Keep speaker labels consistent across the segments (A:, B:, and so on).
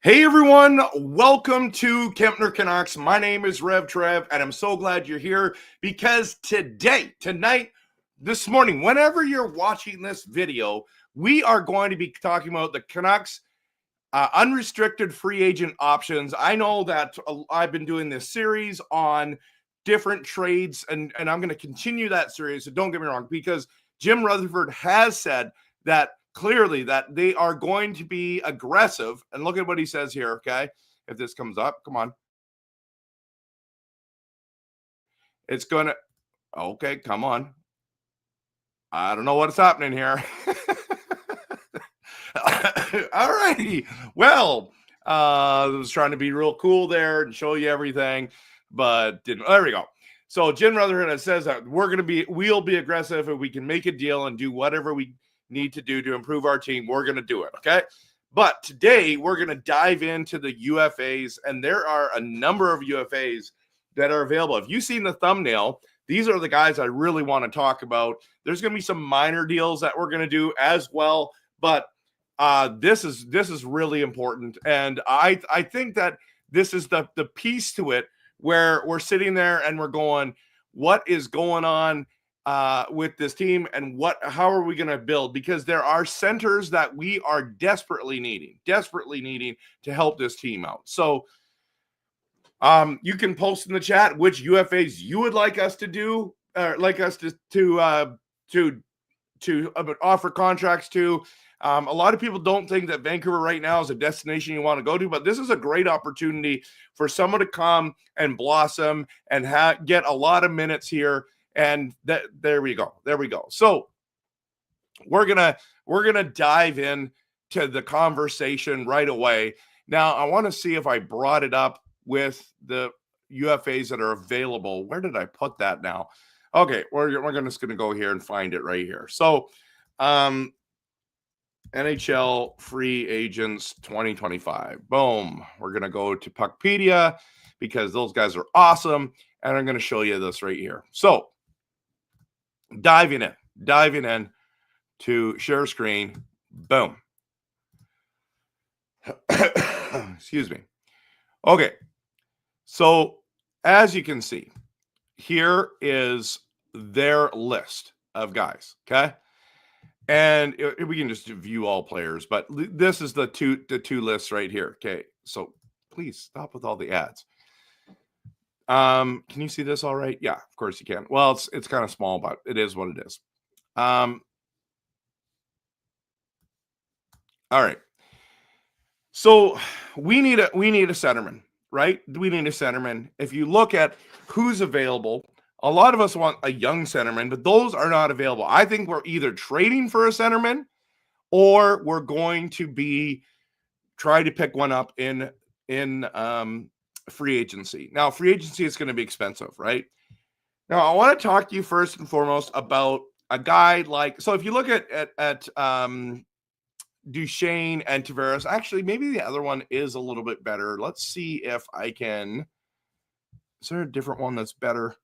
A: Hey everyone, welcome to Kempner Canucks. My name is RevTrev, and I'm so glad you're here because tonight, this morning, whenever you're watching this video, we are going to be talking about the Canucks unrestricted free agent options. I know that I've been doing this series on different trades, and I'm going to continue that series, so don't get me wrong, because Jim Rutherford has said that clearly that they are going to be aggressive. And look at what he says here, okay? If this comes up, come on. It's going to, okay, come on. I don't know what's happening here. All righty. Well, I was trying to be real cool there and show you everything, but didn't. There we go. So Jim Rutherford says that we'll be aggressive if we can make a deal and do whatever we need to do to improve our team. We're going to do it, okay? But today we're going to dive into the UFAs, and there are a number of UFAs that are available. If you've seen the thumbnail, these are the guys I really want to talk about. There's going to be some minor deals that we're going to do as well, but this is really important, and I think that this is the piece to it where we're sitting there and we're going, what is going on with this team, and how are we going to build? Because there are centers that we are desperately needing to help this team out. So you can post in the chat which UFAs you would like us to do, like us to offer contracts to. A lot of people don't think that Vancouver right now is a destination you want to go to, but this is a great opportunity for someone to come and blossom and get a lot of minutes here. And there we go. So we're gonna dive in to the conversation right away. Now, I want to see if I brought it up with the UFAs that are available. Where did I put that now? Okay, we're just gonna go here and find it right here. So NHL Free Agents 2025. Boom. We're gonna go to Puckpedia because those guys are awesome, and I'm gonna show you this right here. So diving in to share screen. Boom. Excuse me. Okay. So as you can see, here is their list of guys. Okay. And we can just view all players, but this is the two lists right here. Okay. So please stop with all the ads. Can you see this all right? Yeah, of course you can. Well, it's kind of small, but it is what it is. All right. So we need a centerman, right? We need a centerman. If you look at who's available, a lot of us want a young centerman, but those are not available. I think we're either trading for a centerman or we're going to be trying to pick one up in free agency. Now, free agency is going to be expensive, right? Now, I want to talk to you first and foremost about a guy like, so if you look at Duchesne and Tavares, actually, maybe the other one is a little bit better. Let's see if I can, is there a different one that's better?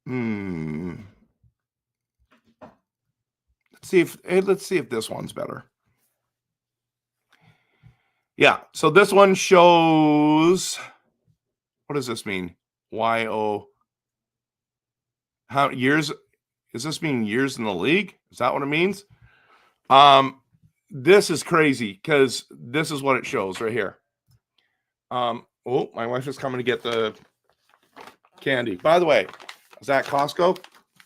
A: Let's see if this one's better. Yeah, so this one shows, what does this mean? YO. How years? Does this mean years in the league? Is that what it means? this is crazy because this is what it shows right here. Oh, my wife is coming to get the candy. By the way, I was at Costco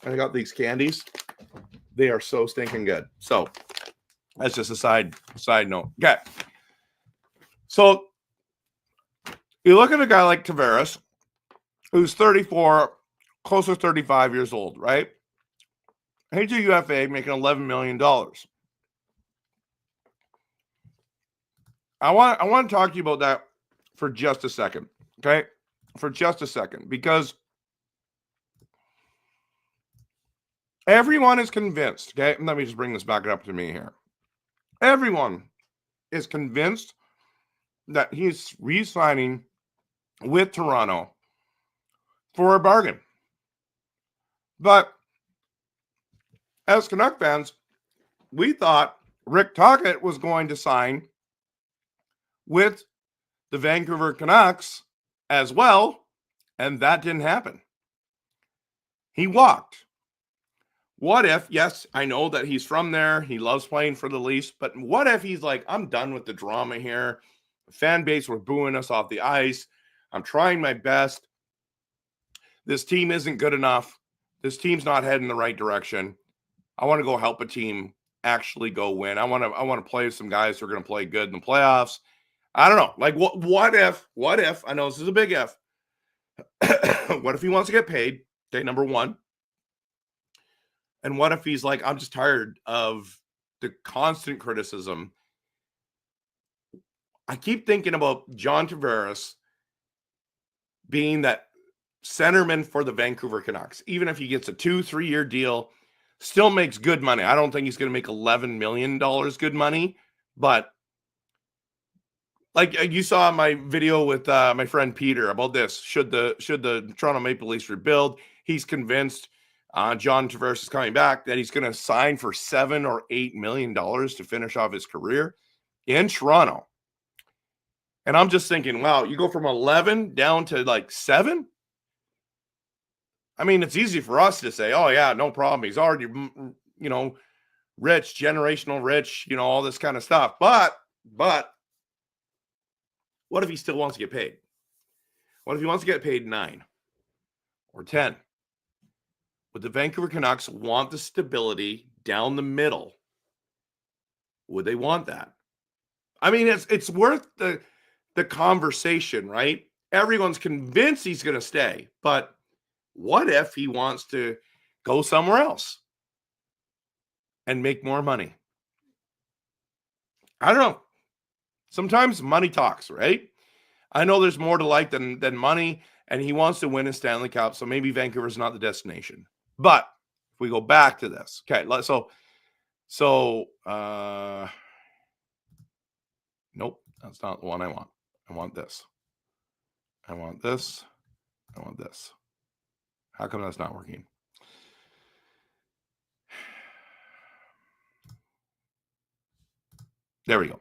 A: and I got these candies. They are so stinking good. So that's just a side note. Okay. So you look at a guy like Tavares, who's 34, close to 35 years old, right? He's a UFA making $11 million. I want to talk to you about that for just a second, okay? For just a second, because everyone is convinced, okay? Let me just bring this back up to me here. Everyone is convinced that he's re-signing with Toronto for a bargain. But as Canuck fans, we thought Rick Tocchet was going to sign with the Vancouver Canucks as well, and that didn't happen. He walked. What if, yes, I know that he's from there, he loves playing for the Leafs, but what if he's like, I'm done with the drama here. The fan base were booing us off the ice. I'm trying my best. This team isn't good enough. This team's not heading the right direction. I want to go help a team actually go win. I want to play with some guys who are going to play good in the playoffs. I don't know. Like, what if, I know this is a big if. What if he wants to get paid? Okay, number one. And what if he's like, I'm just tired of the constant criticism. I keep thinking about John Tavares being that centerman for the Vancouver Canucks. Even if he gets a 2-3 year deal, still makes good money. I don't think he's going to make $11 million good money, but like you saw my video with my friend Peter about this. Should the Toronto Maple Leafs rebuild? He's convinced John Tavares is coming back, that he's going to sign for $7 or $8 million to finish off his career in Toronto. And I'm just thinking, wow, you go from 11 down to like 7? I mean, it's easy for us to say, oh, yeah, no problem. He's already, rich, generational rich, all this kind of stuff. But what if he still wants to get paid? What if he wants to get paid 9 or 10? Would the Vancouver Canucks want the stability down the middle? Would they want that? I mean, it's worth the conversation, right? Everyone's convinced he's going to stay, but what if he wants to go somewhere else and make more money? I don't know. Sometimes money talks, right? I know there's more to like than money, and he wants to win a Stanley Cup, so maybe Vancouver's not the destination. But if we go back to this, okay, so nope, that's not the one I want. I want this. I want this. I want this. How come that's not working? There we go.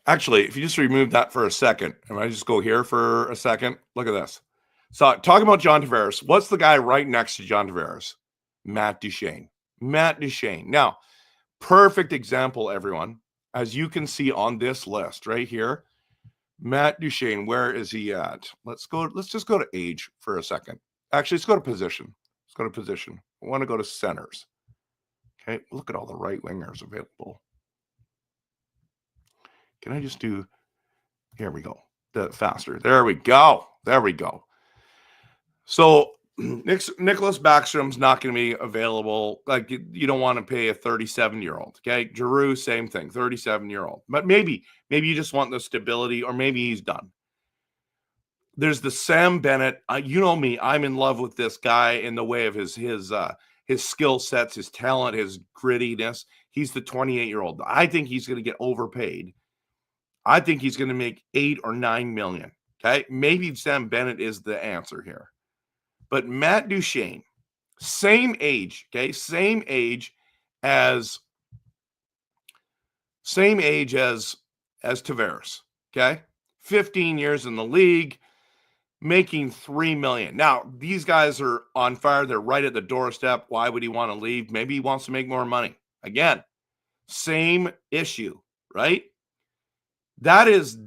A: Actually, if you just remove that for a second, and I just go here for a second, look at this. So talking about John Tavares, what's the guy right next to John Tavares? Matt Duchene. Matt Duchene. Now, perfect example, everyone. As you can see on this list right here, Matt Duchene, where is he at? Let's just go to age for a second. Actually, let's go to position. I want to go to centers. Okay, look at all the right wingers available. Can I just do, here we go, the faster. There we go. So Nicholas Backstrom's not going to be available. Like, you don't want to pay a 37-year-old. Okay, Giroux, same thing, 37-year-old. But maybe you just want the stability, or maybe he's done. There's the Sam Bennett. You know me, I'm in love with this guy in the way of his skill sets, his talent, his grittiness. He's the 28-year-old. I think he's going to get overpaid. I think he's going to make $8 or $9 million. Okay, maybe Sam Bennett is the answer here. But Matt Duchene, same age, okay? Same age as Tavares, okay? 15 years in the league, making $3 million. Now, these guys are on fire. They're right at the doorstep. Why would he want to leave? Maybe he wants to make more money. Again, same issue, right? That is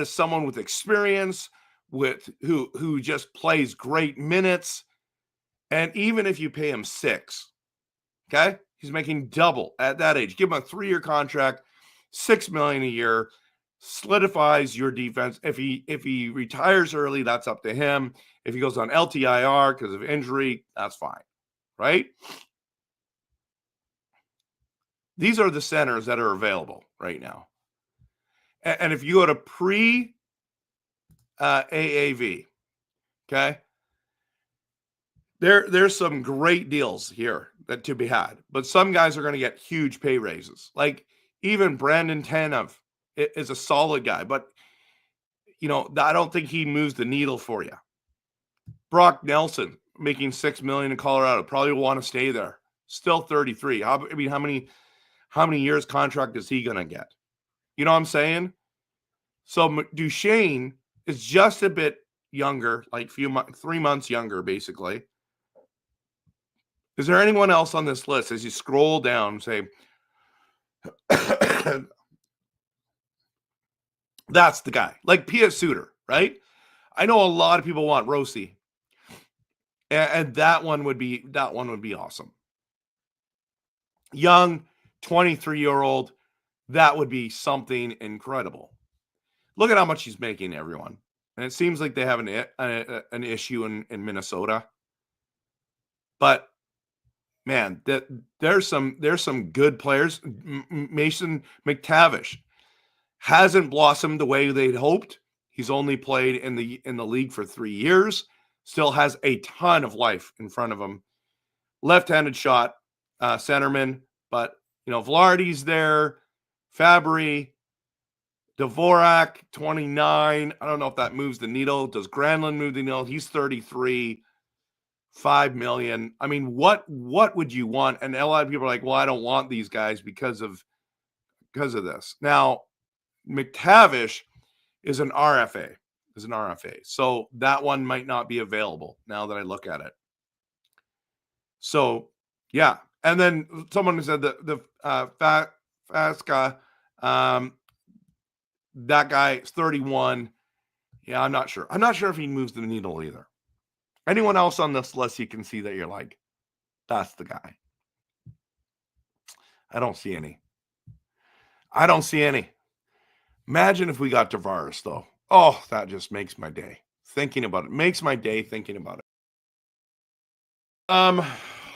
A: someone with experience, with who just plays great minutes. And even if you pay him 6, okay, he's making double at that age. Give him a 3-year contract, $6 million a year, solidifies your defense. If he retires early, that's up to him. If he goes on LTIR because of injury, that's fine, right? These are the centers that are available right now. And if you go to pre AAV, okay, there's some great deals here that to be had, but some guys are going to get huge pay raises. Like even Brandon Tanev is a solid guy, but I don't think he moves the needle for you. Brock Nelson making $6 million in Colorado, probably will want to stay there. Still 33. How many years contract is he going to get? You know what I'm saying? So Duchesne is just a bit younger, like 3 months younger, basically. Is there anyone else on this list as you scroll down, say, that's the guy, like P.S. Suter, right? I know a lot of people want Rossi, and that one would be awesome. Young, 23-year-old, that would be something incredible. Look at how much he's making, everyone. And it seems like they have an issue in Minnesota. But man, there's some good players. Mason McTavish hasn't blossomed the way they'd hoped. He's only played in the league for 3 years. Still has a ton of life in front of him. Left-handed shot, centerman, but Velarde's there, Fabry, Dvorak, 29. I don't know if that moves the needle. Does Granlund move the needle? He's 33, $5 million. I mean, what would you want? And a lot of people are like, well, I don't want these guys because of this. Now, McTavish is an RFA. So that one might not be available now that I look at it. So, yeah. And then someone said the Fasca, that guy is 31. Yeah, I'm not sure. I'm not sure if he moves the needle either. Anyone else on this list you can see that you're like, that's the guy? I don't see any. Imagine if we got Tavares, though. Oh, that just makes my day. Thinking about it. Makes my day thinking about it.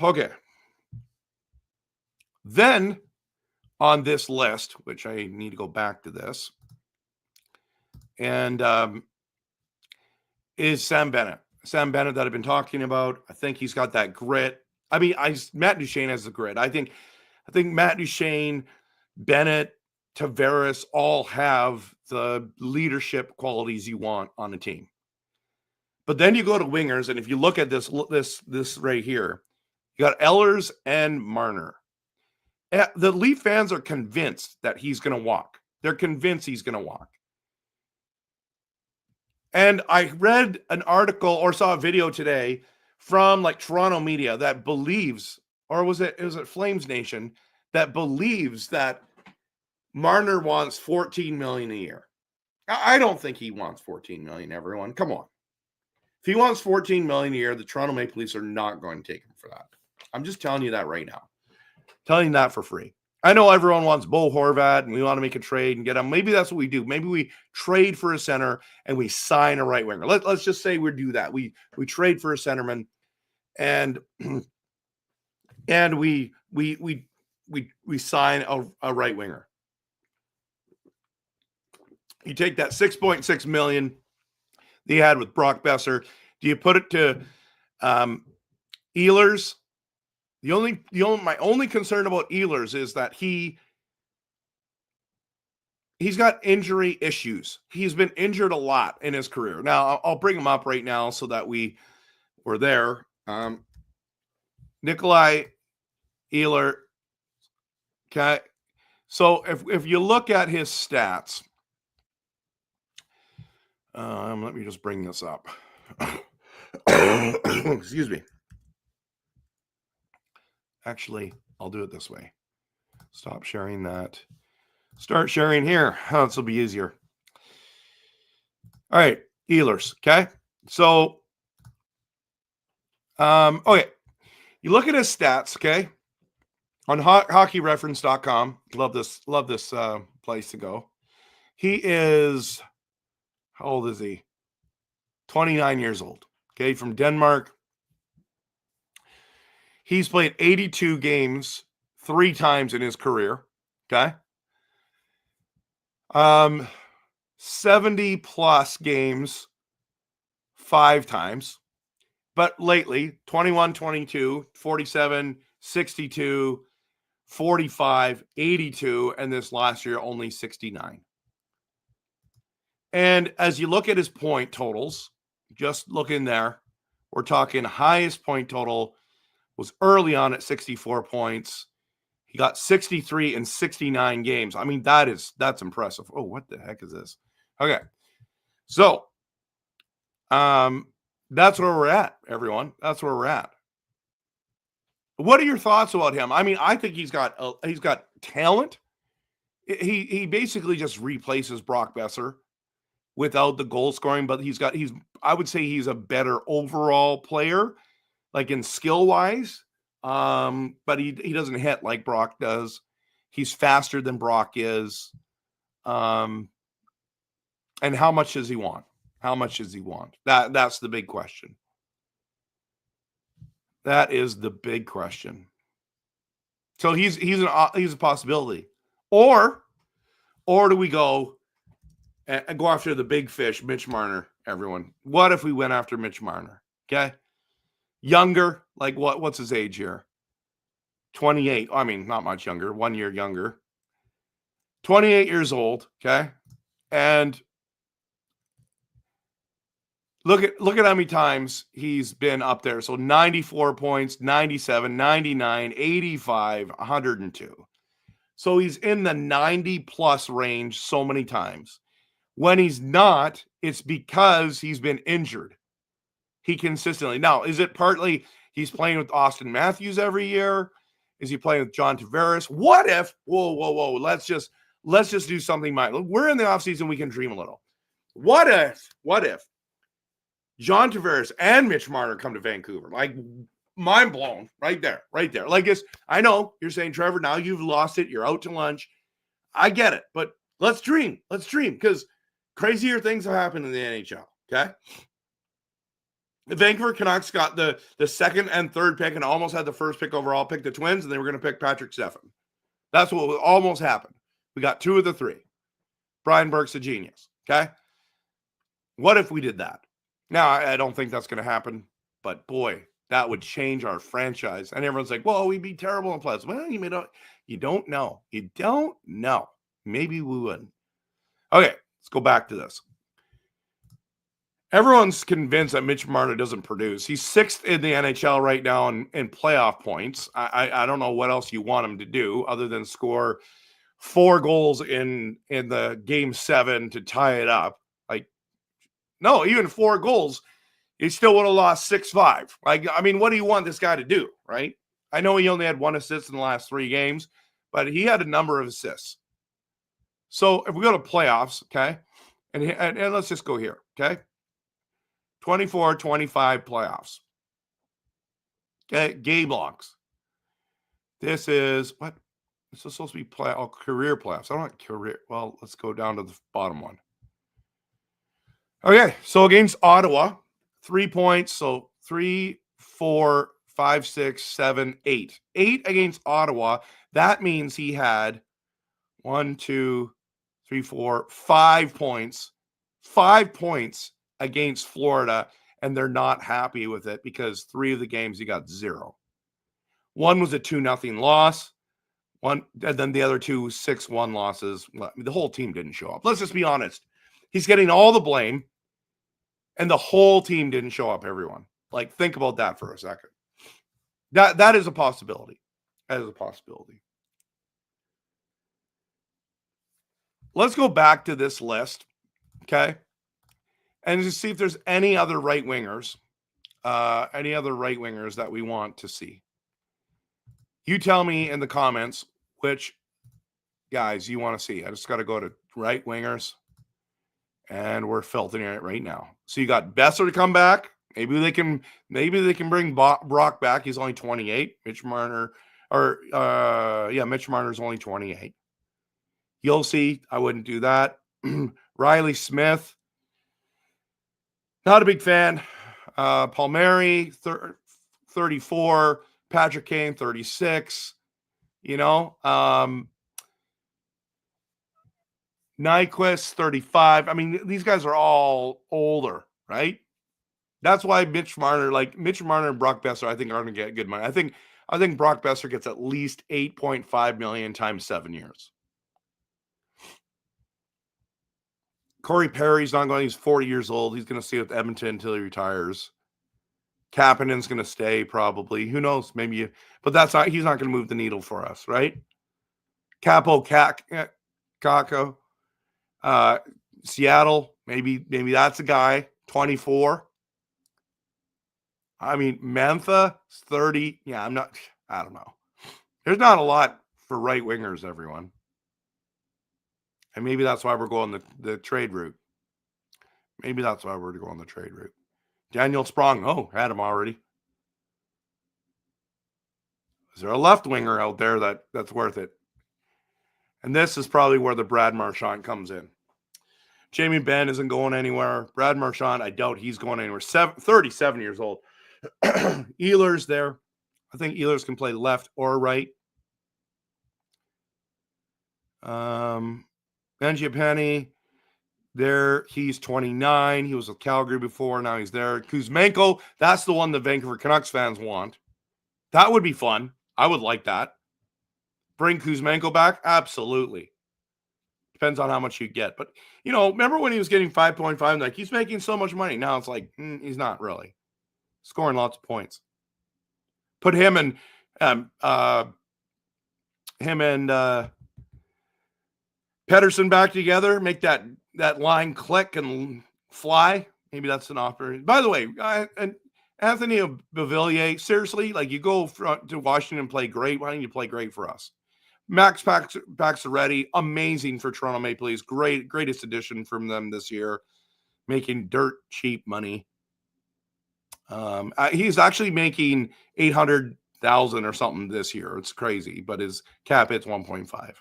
A: Okay. Then on this list, which I need to go back to this, and is Sam Bennett. Sam Bennett that I've been talking about. I think he's got that grit. I mean, Matt Duchene has the grit. I think Matt Duchene, Bennett, Tavares all have the leadership qualities you want on a team. But then you go to wingers, and if you look at this right here, you got Ehlers and Marner. The Leaf fans are convinced that he's going to walk. They're convinced he's going to walk. And I read an article or saw a video today from like Toronto media that believes, or was it Flames Nation, that believes that Marner wants $14 million a year. I don't think he wants $14 million, everyone. Come on. If he wants $14 million a year, the Toronto Maple Leafs are not going to take him for that. I'm just telling you that right now. Telling you that for free. I know everyone wants Bo Horvat and we want to make a trade and get him. Maybe that's what we do. Maybe we trade for a center and we sign a right winger. Let's just say we do that. We trade for a centerman and we sign a right winger. You take that $6.6 million that you had with Brock Besser. Do you put it to Ehlers? My only concern about Ehlers is that he's got injury issues. He's been injured a lot in his career. Now I'll bring him up right now so that we're there. Nikolai Ehlers. Okay. So if you look at his stats, let me just bring this up. Excuse me. Actually, I'll do it this way. Stop sharing that. Start sharing here. Oh, this will be easier. All right, Oilers. Okay, so okay, you look at his stats. Okay, on hockeyreference.com. Love this place to go. He is, how old is he? 29 years old. Okay, from Denmark. He's played 82 games 3 times in his career. Okay. 70 plus games 5 times. But lately, 21, 22, 47, 62, 45, 82, and this last year only 69. And as you look at his point totals, just look in there, we're talking highest point total was early on at 64 points. He got 63 in 69 games. I mean, that's impressive. Oh, what the heck is this? Okay. So, that's where we're at, everyone. That's where we're at. What are your thoughts about him? I mean, I think he's got talent. He basically just replaces Brock Besser without the goal scoring, but I would say he's a better overall player, like in skill wise. But he doesn't hit like Brock does. He's faster than Brock is. And how much does he want? How much does he want? That's the big question. That is the big question. So he's a possibility. Or do we go and go after the big fish, Mitch Marner, everyone? What if we went after Mitch Marner? Okay. Younger, like what's his age here? 28. I mean, not much younger, 1 year younger. 28 years old, okay? And look at how many times he's been up there. So 94 points, 97, 99, 85, 102. So he's in the 90 plus range so many times. When he's not, it's because he's been injured. He consistently. Now, is it partly he's playing with Austin Matthews every year? Is he playing with John Tavares? What if, whoa, let's just do something. We're in the offseason, we can dream a little. What if John Tavares and Mitch Marner come to Vancouver? Like, mind blown right there. Like, I know you're saying, Trevor, now you've lost it. You're out to lunch. I get it, but let's dream because crazier things have happened in the NHL, okay? The Vancouver Canucks got the second and third pick and almost had the first pick overall, picked the Twins, and they were going to pick Patrick Stefan. That's what almost happened. We got 2 of the 3. Brian Burke's a genius, okay? What if we did that? Now, I don't think that's going to happen, but boy, that would change our franchise. And everyone's like, well, we'd be terrible in playoffs. Well, you don't know. You don't know. Maybe we wouldn't. Okay, let's go back to this. Everyone's convinced that Mitch Marner doesn't produce. He's 6th in the NHL right now in playoff points. I don't know what else you want him to do other than score 4 goals in the game 7 to tie it up. Like, no, even 4 goals, he still would have lost 6-5. Like, I mean, what do you want this guy to do, right? I know he only had 1 assist in the last 3 games, but he had a number of assists. So if we go to playoffs, okay, and let's just go here, okay? 24-25 playoffs. Okay, game logs. This is what? This is supposed to be career playoffs. I don't want career. Well, let's go down to the bottom one. Okay, so against Ottawa, 3 points. So 3, 4, 5, 6, 7, 8. 8 against Ottawa. That means he had 1, 2, 3, 4, 5 points. 5 points against Florida, and they're not happy with it because 3 of the games he got 0. One was a 2-0 loss. And then the other 2 6-1 losses. The whole team didn't show up. Let's just be honest. He's getting all the blame, and the whole team didn't show up, everyone. Like, think about that for a second. That is a possibility. That is a possibility. Let's go back to this list, okay? And just see if there's any other right wingers that we want to see. You tell me in the comments which guys you want to see? I just got to go to right wingers, and we're filtering it right now. So you got Besser to come back. Maybe they can bring Brock back. He's only 28. Mitch Marner, Mitch Marner's only 28. You'll see. I wouldn't do that. Riley Smith, not a big fan. Palmieri, 34. Patrick Kane, 36. Nyquist, 35. I mean, these guys are all older, right? That's why Mitch Marner and Brock Besser, I think, are going to get good money. I think Brock Besser gets at least $8.5 million times 7 years. Corey Perry's not going. He's 40 years old. He's going to stay with Edmonton until he retires. Kapanen's going to stay probably. Who knows? Maybe, but he's not going to move the needle for us, right? Kako, Seattle, maybe that's a guy, 24. I mean, Mantha, 30. Yeah, I don't know. There's not a lot for right wingers, everyone. And maybe that's why we're going the trade route. Maybe that's why we're going the trade route. Daniel Sprong. Oh, had him already. Is there a left winger out there that's worth it? And this is probably where the Brad Marchand comes in. Jamie Benn isn't going anywhere. Brad Marchand, I doubt he's going anywhere. 37 years old. Ehlers there. I think Ehlers can play left or right. Benjiapani, there, he's 29. He was with Calgary before. Now he's there. Kuzmenko, that's the one the Vancouver Canucks fans want. That would be fun. I would like that. Bring Kuzmenko back? Absolutely. Depends on how much you get. But, remember when he was getting 5.5? Like, he's making so much money. Now it's like, he's not really. Scoring lots of points. Put him and Pedersen back together. Make that line click and fly. Maybe that's an offer. By the way, and Anthony Beauvillier, seriously, like, you go to Washington and play great. Why don't you play great for us? Max Pacioretty, amazing for Toronto Maple Leafs. Greatest addition from them this year, making dirt cheap money. He's actually making $800,000 or something this year. It's crazy, but his cap hit's 1.5.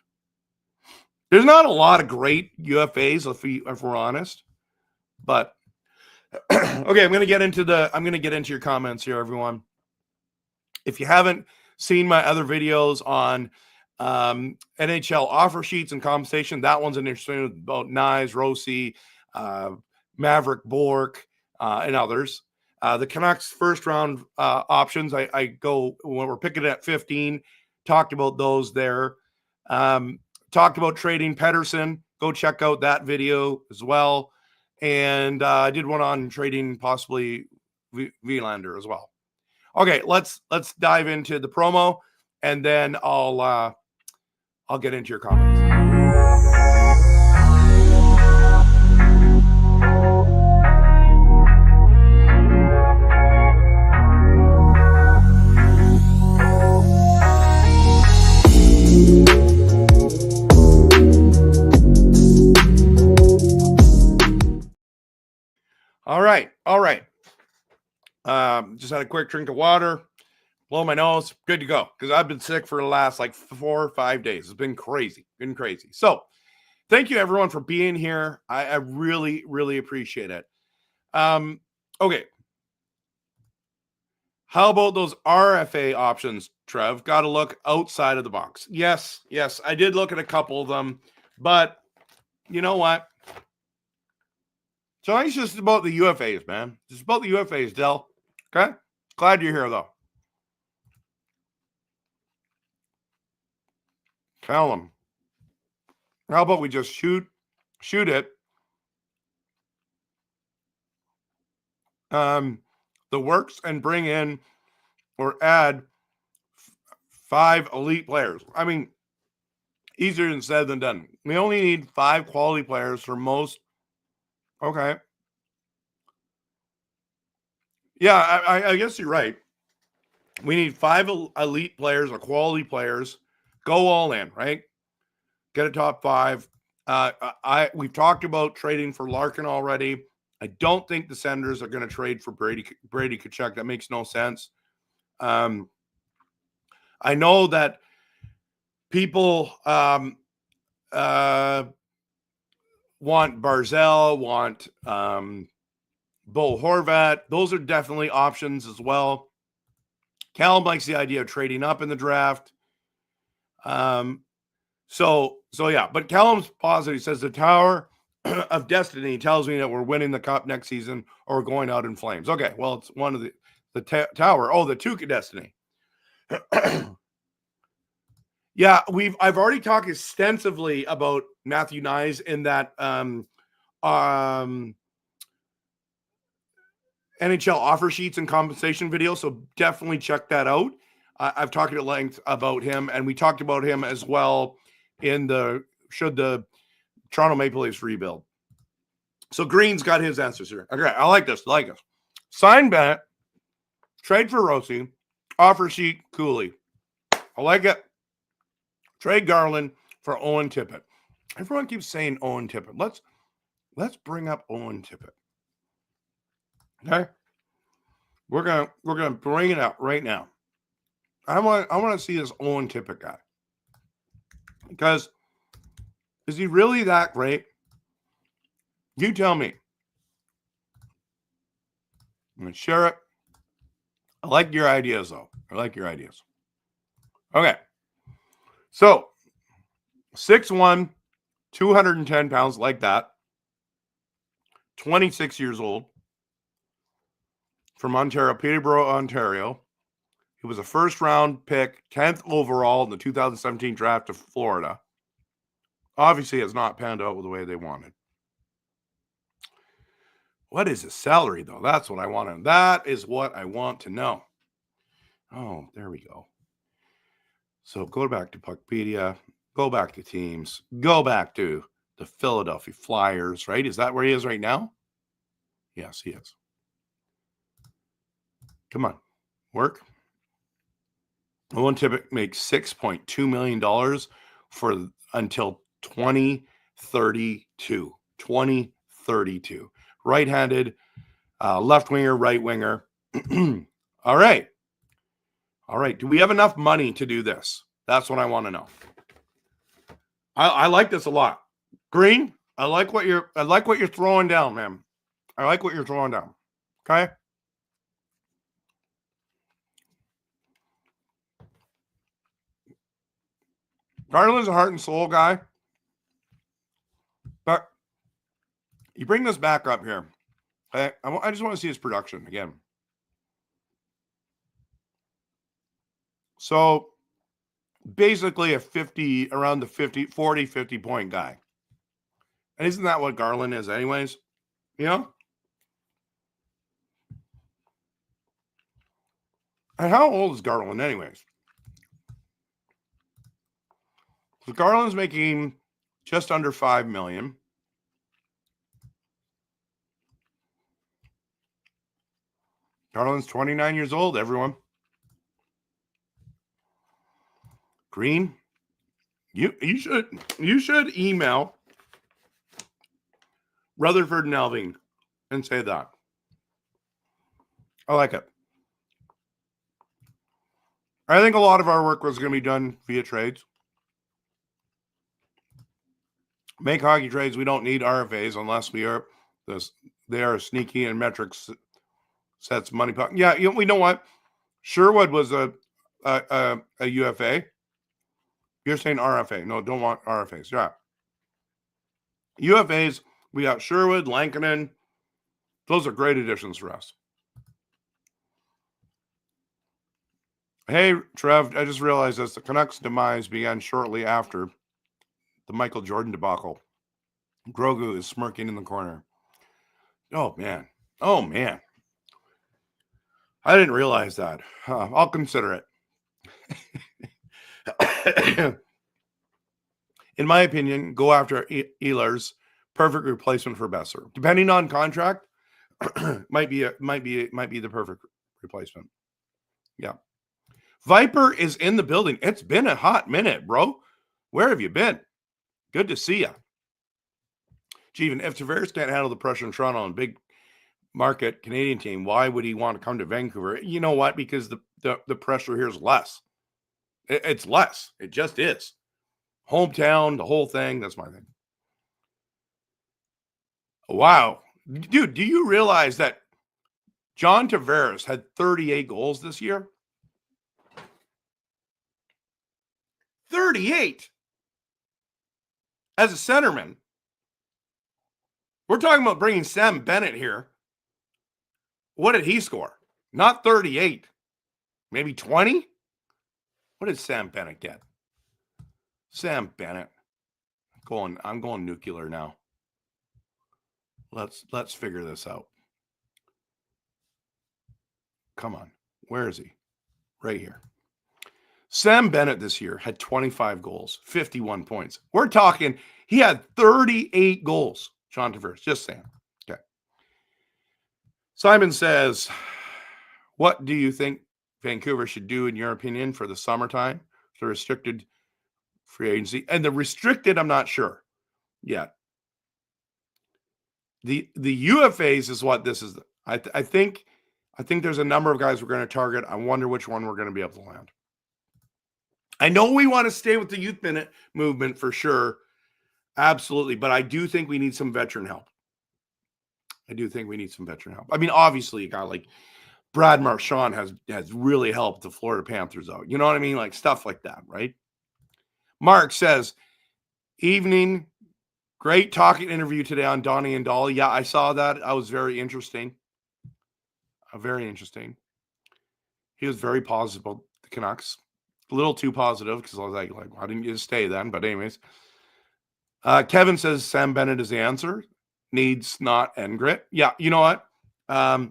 A: There's not a lot of great UFAs if we're honest, but okay. I'm going to get into your comments here, everyone. If you haven't seen my other videos on NHL offer sheets and compensation, that one's interesting about Nyes, Rossi, Maverick Bork, and others. The Canucks first round options, I go when we're picking at 15. Talked about those there. Talked about trading Pedersen. Go check out that video as well. And I did one on trading possibly Vilander as well. Okay, let's dive into the promo, and then I'll get into your comments. All right. Just had a quick drink of water, blow my nose, good to go. Because I've been sick for the last 4 or 5 days. It's been crazy. So thank you everyone for being here. I really, really appreciate it. Okay. How about those RFA options, Trev? Got to look outside of the box. Yes, I did look at a couple of them, but you know what? So it's just about the UFAs, man. Just about the UFAs, Del. Okay? Glad you're here, though. Tell them. How about we just shoot it? The works and bring in or add 5 elite players. I mean, easier than said than done. We only need 5 quality players for most. Okay. Yeah, I guess you're right. We need 5 elite players or quality players. Go all in, right? Get a top 5. We've talked about trading for Larkin already. I don't think the Senators are going to trade for Brady Tkachuk. That makes no sense. I know that people want Barzal, want Bo Horvat. Those are definitely options as well. Callum likes the idea of trading up in the draft. So yeah, but Callum's positive. He says the Tower of Destiny tells me that we're winning the Cup next season or going out in flames. Okay, well, it's one of the Tower. Oh, the Tuca Destiny. Yeah, I've already talked extensively about Matthew Nyes in that NHL offer sheets and compensation video. So definitely check that out. I've talked at length about him, and we talked about him as well in should the Toronto Maple Leafs rebuild. So Green's got his answers here. Okay, I like this. Sign Bennett, trade for Rossi, offer sheet Cooley. I like it. Trade Garland for Owen Tippett. Everyone keeps saying Owen Tippett. Let's bring up Owen Tippett. Okay, we're gonna bring it out right now. I want to see this Owen Tippett guy, because is he really that great? You tell me. I'm gonna share it. I like your ideas, though. I like your ideas. Okay. So, 6'1", 210 pounds, like that. 26 years old. From Ontario, Peterborough, Ontario. He was a first-round pick, 10th overall in the 2017 draft of Florida. Obviously, has not panned out the way they wanted. What is his salary, though? That's what I want to know. That is what I want to know. Oh, there we go. So go back to Puckpedia. Go back to teams. Go back to the Philadelphia Flyers, right? Is that where he is right now? Yes, he is. Come on. Work. Owen Tippett makes $6.2 million until 2032. 2032. Right-handed, left winger, right winger. All right. Do we have enough money to do this? That's what I want to know. I like this a lot. Green, I like what you're throwing down, man. I like what you're throwing down. Okay? Garland's a heart and soul guy. But you bring this back up here. I just want to see his production again. So basically around the 50 point guy. And isn't that what Garland is anyways? You know? And how old is Garland anyways? So Garland's making just under $5 million. Garland's 29 years old, everyone. Green, you should email Rutherford and Alvin and say that. I like it. I think a lot of our work was going to be done via trades. Make hockey trades. We don't need RFAs unless they are sneaky and metrics sets money. Yeah, we know what? Sherwood was a UFA. You're saying RFA. No, don't want RFAs. Yeah. UFAs, we got Sherwood, Lankinen. Those are great additions for us. Hey, Trev, I just realized this. The Canucks' demise began shortly after the Michael Jordan debacle. Grogu is smirking in the corner. Oh, man. I didn't realize that. I'll consider it. In my opinion, go after Ehlers. Perfect replacement for Besser. Depending on contract, might be the perfect replacement. Yeah. Viper is in the building. It's been a hot minute, bro. Where have you been? Good to see you. Gee, even if Tavares can't handle the pressure in Toronto and big market Canadian team, why would he want to come to Vancouver? You know what? Because the pressure here is less. It's less. It just is. Hometown, the whole thing. That's my thing. Wow. Dude, do you realize that John Tavares had 38 goals this year? 38 as a centerman. We're talking about bringing Sam Bennett here. What did he score? Not 38. Maybe 20? What did Sam Bennett get? Sam Bennett. I'm going nuclear now. Let's figure this out. Come on. Where is he? Right here. Sam Bennett this year had 25 goals, 51 points. We're talking, he had 38 goals, John Tavares. Just saying. Okay. Simon says, what do you think Vancouver should do, in your opinion, for the summertime, the restricted free agency? And the restricted, I'm not sure yet. The UFAs is what this is. I think there's a number of guys we're going to target. I wonder which one we're going to be able to land. I know we want to stay with the youth minute movement for sure. Absolutely. But I do think we need some veteran help. I mean, obviously, a guy like Brad Marchand has really helped the Florida Panthers out. You know what I mean? Like stuff like that, right? Mark says, evening, great talking interview today on Donnie and Dolly. Yeah, I saw that. I was very interesting. Very interesting. He was very positive about the Canucks. A little too positive because I was like, why didn't you just stay then? But anyways, Kevin says Sam Bennett is the answer. Needs snot and grit. Yeah, you know what? I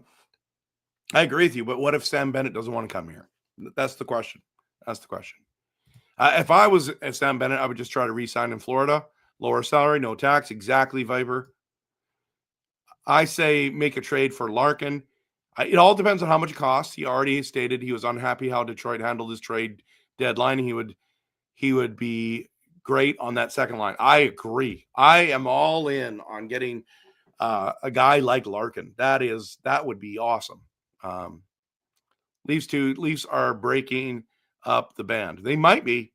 A: agree with you, but what if Sam Bennett doesn't want to come here? That's the question. If I was Sam Bennett, I would just try to re-sign in Florida. Lower salary, no tax. Exactly, Viper. I say make a trade for Larkin. It all depends on how much it costs. He already stated he was unhappy how Detroit handled his trade deadline. He would be great on that second line. I agree. I am all in on getting a guy like Larkin. That would be awesome. Leafs are breaking up the band. They might be.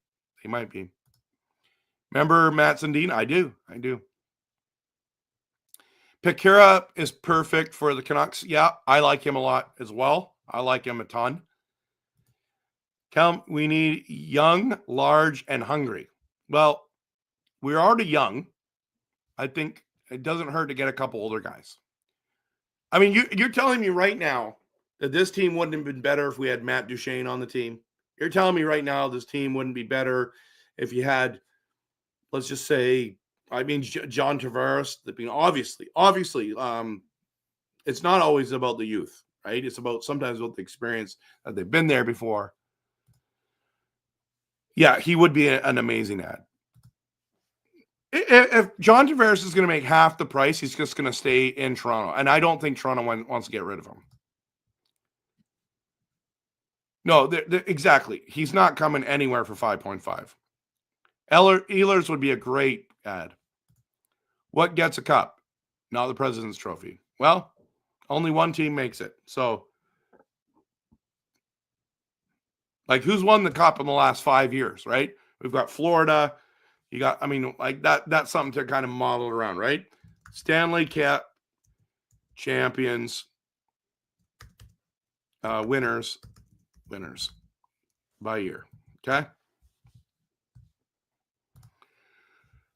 A: Remember Matt Sundin? I do. Pekara is perfect for the Canucks. Yeah, I like him a lot as well. I like him a ton. We need young, large, and hungry. Well, we're already young. I think it doesn't hurt to get a couple older guys. I mean, you're telling me right now that this team wouldn't have been better if we had Matt Duchene on the team? You're telling me right now this team wouldn't be better if you had, let's just say, John Tavares. I mean, obviously, it's not always about the youth, right? It's sometimes about the experience that they've been there before. Yeah, he would be an amazing ad. If John Tavares is going to make half the price, he's just going to stay in Toronto. And I don't think Toronto wants to get rid of him. No, exactly. He's not coming anywhere for 5.5. Ehlers would be a great ad. What gets a cup? Not the President's Trophy. Well, only one team makes it. So, like, who's won the cup in the last 5 years, right? We've got Florida. You got, that's something to kind of model around, right? Stanley Cup champions, winners by year. Okay.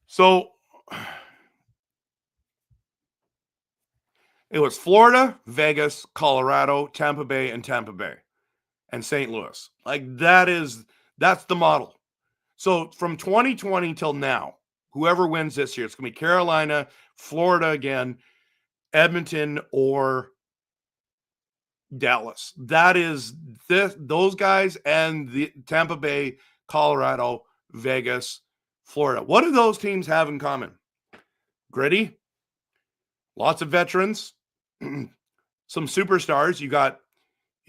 A: So it was Florida, Vegas, Colorado, Tampa Bay, and St. Louis. That's the model. So from 2020 till now, whoever wins this year, it's going to be Carolina, Florida again, Edmonton, or Dallas. That is those guys, and the Tampa Bay, Colorado, Vegas, Florida. What do those teams have in common? Gritty, lots of veterans, some superstars. You've got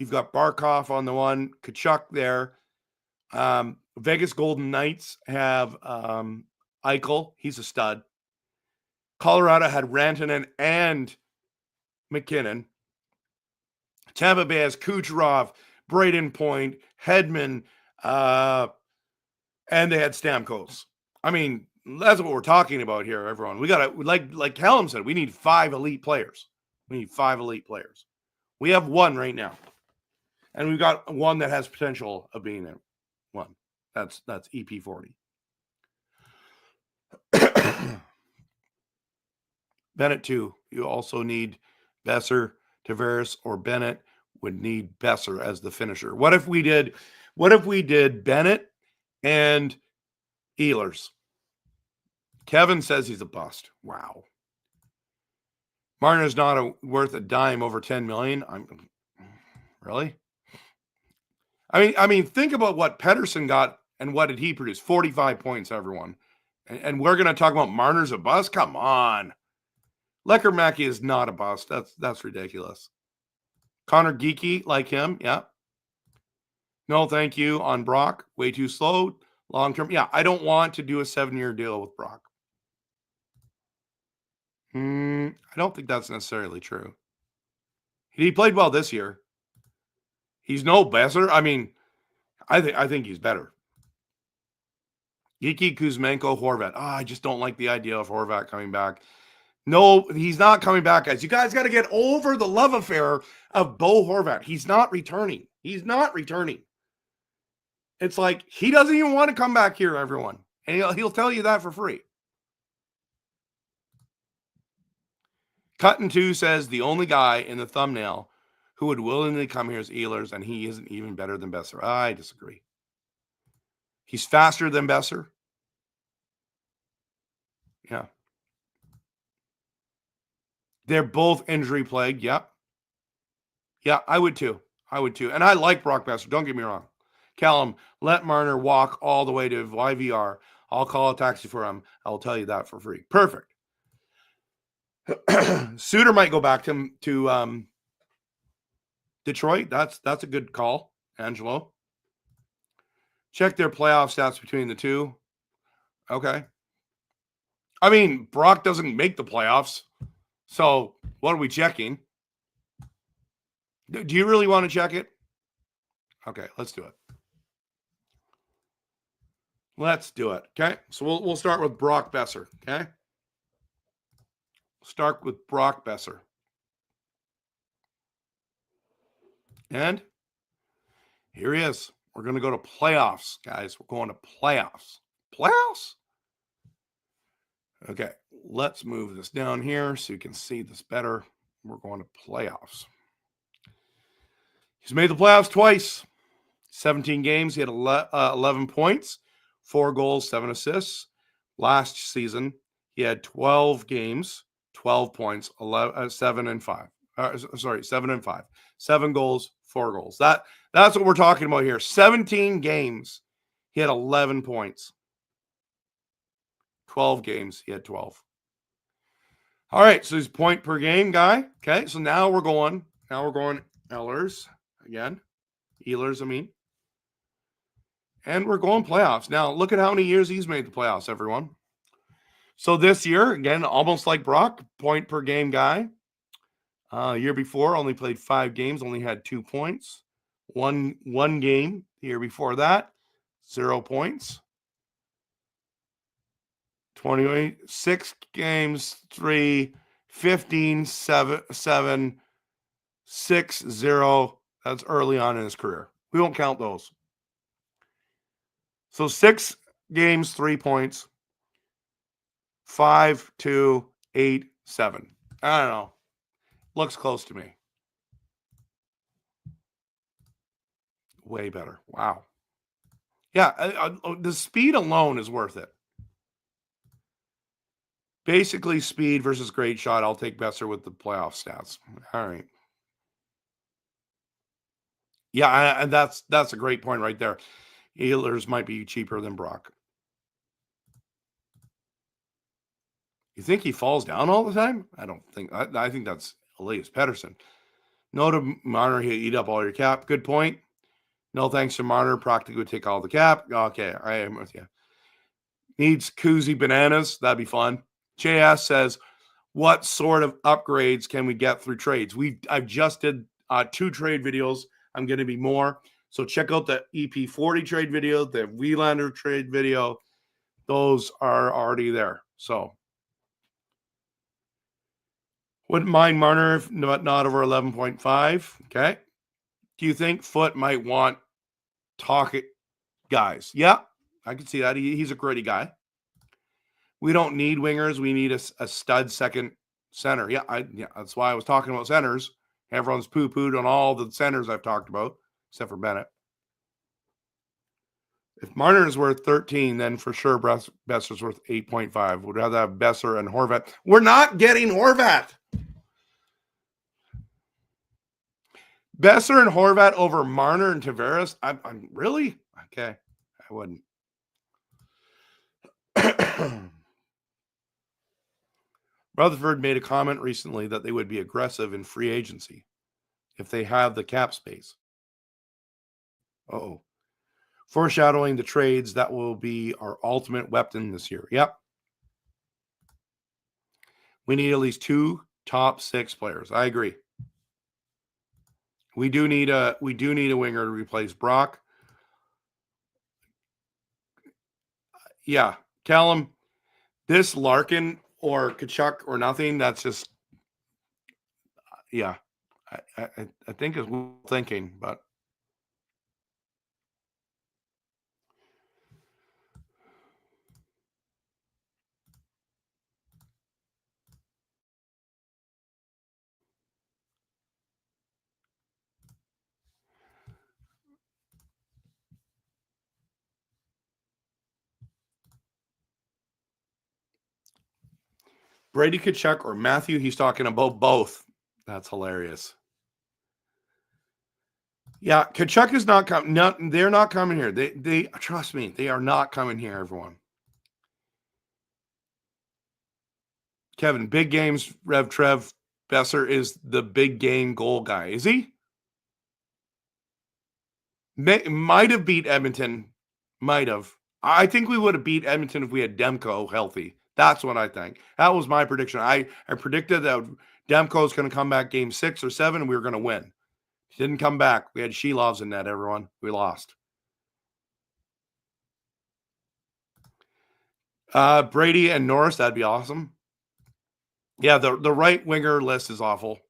A: Barkov on the one, Kachuk there. Vegas Golden Knights have Eichel, he's a stud. Colorado had Rantanen and McKinnon. Tampa Bay has Kucherov, Braden Point, Hedman, and they had Stamkos. I mean, that's what we're talking about here, everyone. We got to, like Callum said, we need 5 elite players. We need 5 elite players. We have 1 right now. And we've got 1 that has potential of being there. 1. That's EP40. Bennett, too. You also need Besser, Tavares, or Bennett would need Besser as the finisher. What if we did Bennett and Ehlers? Kevin says he's a bust. Wow. Marner's not worth a dime over 10 million. Really? I mean, think about what Pettersson got and what did he produce? 45 points, everyone. And we're going to talk about Marner's a bust? Come on. Lecker-Mackey is not a bust. That's ridiculous. Connor Geeky, like him, yeah. No, thank you on Brock. Way too slow. Long-term. Yeah, I don't want to do a 7-year deal with Brock. I don't think that's necessarily true. He played well this year. He's no better. I mean, I think he's better. Geeky, Kuzmenko, Horvat. I just don't like the idea of Horvat coming back. No, he's not coming back, guys. You guys got to get over the love affair of Bo Horvat. He's not returning. He's not returning. It's like he doesn't even want to come back here, everyone. And he'll tell you that for free. Cuttin' 2 says the only guy in the thumbnail who would willingly come here is Ehlers, and he isn't even better than Besser. I disagree. He's faster than Besser. Yeah. They're both injury plagued. Yep. Yeah, I would too. And I like Brock Besser. Don't get me wrong. Callum, let Marner walk all the way to YVR. I'll call a taxi for him. I'll tell you that for free. Perfect. Suter might go back to Detroit. That's a good call, Angelo. Check their playoff stats between the two. Okay. I mean, Brock doesn't make the playoffs. So what are we checking? Do you really want to check it? Okay, let's do it. Let's do it. Okay. So we'll start with Brock Besser. Okay. Start with Brock Besser. And here he is. We're going to go to playoffs, guys. We're going to playoffs. Playoffs? Okay. Let's move this down here so you can see this better. We're going to playoffs. He's made the playoffs twice. 17 games. He had 11 points, 4 goals, 7 assists. Last season, he had 12 games, 12 points, 7 and 5. 7 and 5. 7 goals, 4 goals. That's what we're talking about here. 17 games, he had 11 points. 12 games, he had 12. All right, so he's point per game guy. Okay, so now we're going Ehlers again. Ehlers, I mean. And we're going playoffs. Now, look at how many years he's made the playoffs, everyone. So this year, again, almost like Brock, point per game guy. Year before, only played 5 games, only had 2 points. One game the year before that, 0 points. 26 games, 3, 15, 7, 6, 0. That's early on in his career. We won't count those. So 6 games, 3 points. 5, 2, 8, 7. I don't know. Looks close to me. Way better. Wow. Yeah, the speed alone is worth it. Basically, speed versus great shot. I'll take Besser with the playoff stats. All right. Yeah, and that's a great point right there. Ehlers might be cheaper than Brock. You think he falls down all the time? I don't think. I think that's Elias Pettersson. No to Marner, he'll eat up all your cap. Good point. No thanks to Marner. Practically would take all the cap. Okay, I am with you. Needs koozie bananas. That'd be fun. JS says, what sort of upgrades can we get through trades? I've just did 2 trade videos. I'm going to be more. So check out the EP40 trade video, the Wielander trade video. Those are already there. So wouldn't mind Marner, if not over 11.5. Okay. Do you think Foote might want Tocchet guys? Yeah, I can see that. He's a gritty guy. We don't need wingers. We need a stud second center. Yeah, that's why I was talking about centers. Everyone's poo-pooed on all the centers I've talked about, except for Bennett. If Marner is worth 13, then for sure Besser's worth 8.5. Would rather have Besser and Horvat. We're not getting Horvat. Besser and Horvat over Marner and Tavares? I'm really? Okay, I wouldn't. Rutherford made a comment recently that they would be aggressive in free agency if they have the cap space. Uh-oh. Foreshadowing the trades that will be our ultimate weapon this year. Yep. We need at least 2 top 6 players. I agree. We do need a winger to replace Brock. Yeah, Callum, this Larkin or Tkachuk or nothing, that's just, yeah, I think it's thinking, but Brady Tkachuk or Matthew, he's talking about both. That's hilarious. Yeah, Tkachuk is not coming. No, they're not coming here. They trust me, they are not coming here, everyone. Kevin, big games, RevTrev. Besser is the big game goal guy. Is he? Might have beat Edmonton. Might have. I think we would have beat Edmonton if we had Demko healthy. That's what I think. That was my prediction. I predicted that Demko is going to come back game 6 or 7 and we were going to win. He didn't come back. We had Shelovs in net, everyone. We lost. Brady and Norris, that'd be awesome. Yeah, the right winger list is awful.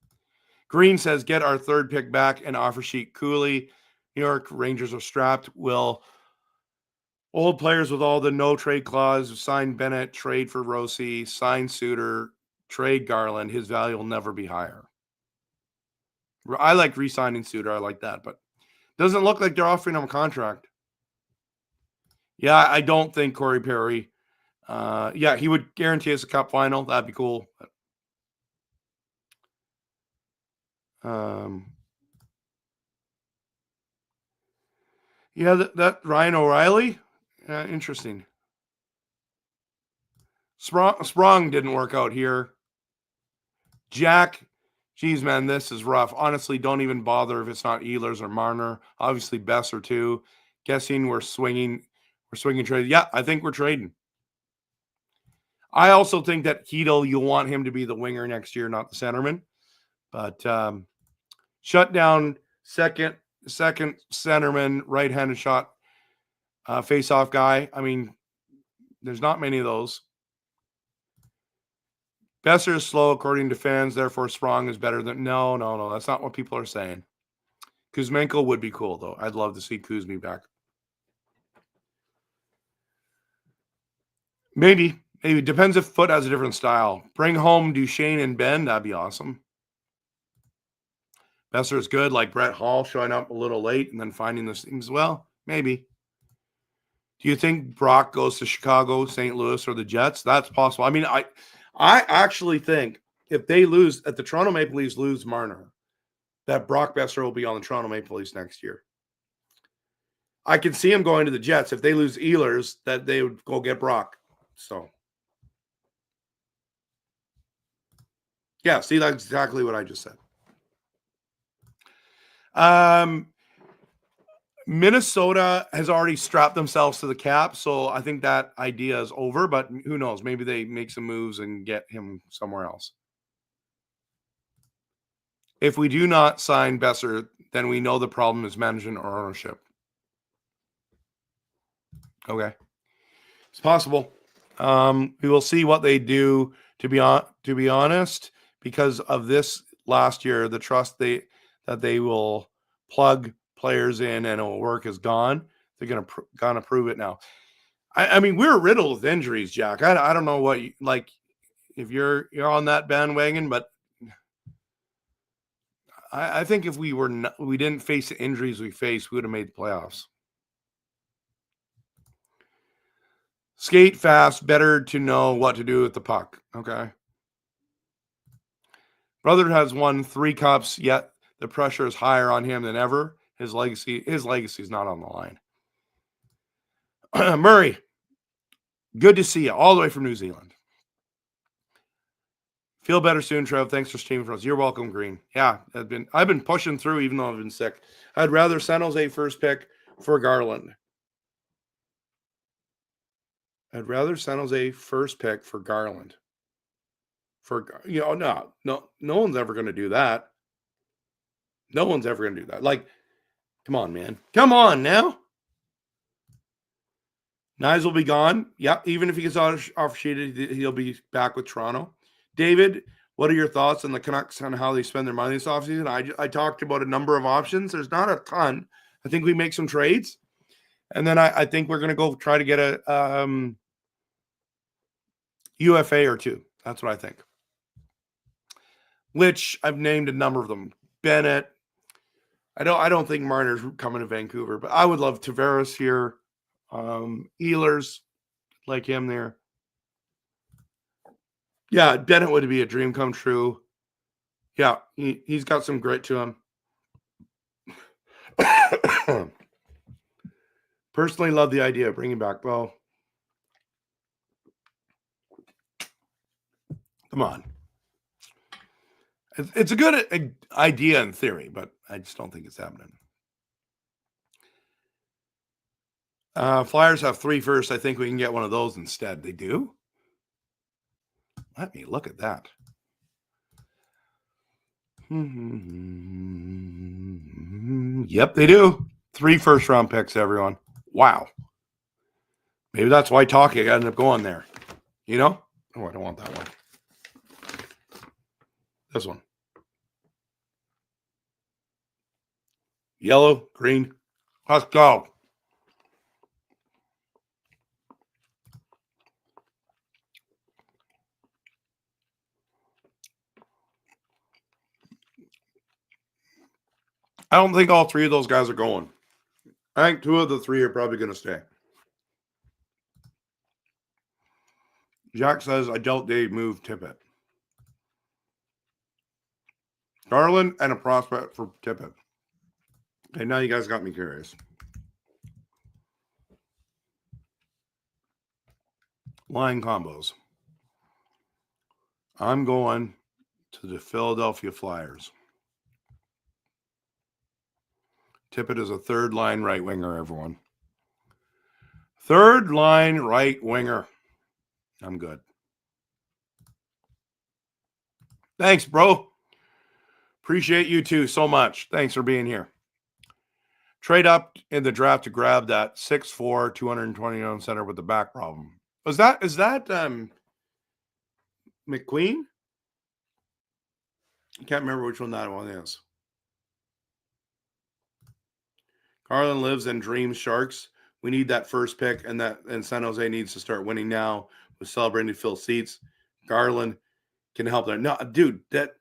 A: Green says, get our 3rd pick back and offer sheet Cooley. New York Rangers are strapped. Will old players with all the no trade clause, sign Bennett, trade for Rossi, sign Suter, trade Garland. His value will never be higher. I like re-signing Suter. I like that, but doesn't look like they're offering him a contract. Yeah, I don't think Corey Perry. Yeah, he would guarantee us a cup final. That'd be cool. Yeah, that Ryan O'Reilly. Interesting. Sprong didn't work out here. Jack, geez, man, this is rough. Honestly, don't even bother if it's not Ehlers or Marner. Obviously, Besser too. Guessing we're swinging trade. Yeah, I think we're trading. I also think that Hedel, you'll want him to be the winger next year, not the centerman. But shut down second centerman, right-handed shot, face-off guy. I mean, there's not many of those. Besser is slow according to fans, therefore Sprong is better than. No. That's not what people are saying. Kuzmenko would be cool, though. I'd love to see Kuzmi back. Maybe. Depends if Foote has a different style. Bring home Duchesne and Ben. That'd be awesome. Besser is good, like Brett Hall showing up a little late and then finding those things. Well, maybe. Do you think Brock goes to Chicago, St. Louis, or the Jets? That's possible. I mean, I actually think if they lose, if the Toronto Maple Leafs lose Marner, that Brock Besser will be on the Toronto Maple Leafs next year. I can see him going to the Jets. If they lose Ehlers, that they would go get Brock. So, yeah, see, that's exactly what I just said. Minnesota has already strapped themselves to the cap, so I think that idea is over, but who knows? Maybe they make some moves and get him somewhere else. If we do not sign Besser, then we know the problem is management or ownership. Okay. It's possible. We will see what they do. To be honest, because of this last year, the trust that they will plug players in and it will work is gone. They're gonna prove it now. I mean, we're riddled with injuries, Jack. I don't know what like if you're on that bandwagon, but I think if we didn't face the injuries we faced, we would have made the playoffs. Skate fast, better to know what to do with the puck. Okay. Brother has won 3 cups, yet the pressure is higher on him than ever. His legacy is not on the line. Murray, good to see you all the way from New Zealand. Feel better soon, Trev. Thanks for streaming for us. You're welcome, Green. Yeah, I've been pushing through even though I've been sick. I'd rather San Jose first pick for Garland. I'd rather San Jose first pick for Garland. No one's ever going to do that. No one's ever going to do that. Like, come on, man. Come on now. Knies will be gone. Yeah, even if he gets off-sheeted, he'll be back with Toronto. David, what are your thoughts on the Canucks on how they spend their money this offseason? I talked about a number of options. There's not a ton. I think we make some trades. And then I think we're going to go try to get a UFA or 2. That's what I think. Which I've named a number of them. Bennett. I don't think Marner's coming to Vancouver, but I would love Tavares here. Ehlers, like him there. Yeah, Bennett would be a dream come true. Yeah, he's got some grit to him. Personally love the idea of bringing back Bo. Come on. It's a good idea in theory, but I just don't think it's happening. Flyers have 3 first. I think we can get one of those instead. They do? Let me look at that. Yep, they do. 3 first-round picks, everyone. Wow. Maybe that's why Talkie ended up going there. You know? Oh, I don't want that one. This one. Yellow, green. Let's go. I don't think all 3 of those guys are going. I think 2 of the 3 are probably going to stay. Jack says, I doubt they move Tippett. Garland and a prospect for Tippett. Okay, now you guys got me curious. Line combos. I'm going to the Philadelphia Flyers. Tippett is a 3rd line right winger, everyone. 3rd line right winger. I'm good. Thanks, bro. Appreciate you too so much. Thanks for being here. Trade up in the draft to grab that 6'4", 220 center with the back problem. Is that McQueen? I can't remember which one that one is. Garland lives and dreams Sharks. We need that first pick, and San Jose needs to start winning now with celebrating to fill seats. Garland can help there. No, dude, that's